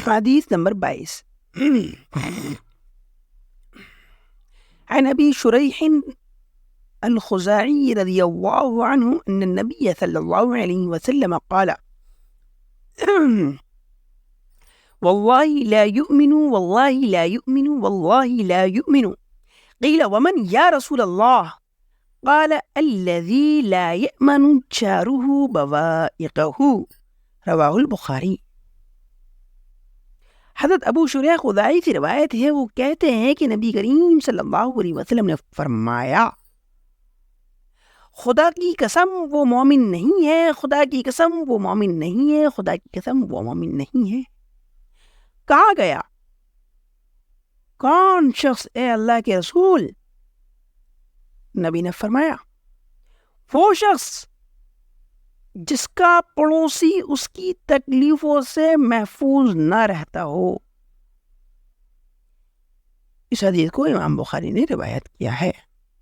حدیث نمبر 22 عن أبي شريح الخزاعي رضي الله عنه أن النبي صلى الله عليه وسلم قال والله لا يؤمن والله لا يؤمن والله لا يؤمن قيل ومن يا رسول الله قال الذي لا يأمن جاره بوائقه رواہ البخاری۔ حضرت ابو شریح خزاعی سے روایت ہے، وہ کہتے ہیں کہ نبی کریم صلی اللہ علیہ وسلم نے فرمایا خدا کی قسم وہ مومن نہیں ہے، خدا کی قسم وہ مومن نہیں ہے، خدا کی قسم وہ مومن نہیں ہے۔ کہا گیا کون شخص اے اللہ کے رسول؟ نبی نے فرمایا وہ شخص جس کا پڑوسی اس کی تکلیفوں سے محفوظ نہ رہتا ہو۔ اس حدیث کو امام بخاری نے روایت کیا ہے۔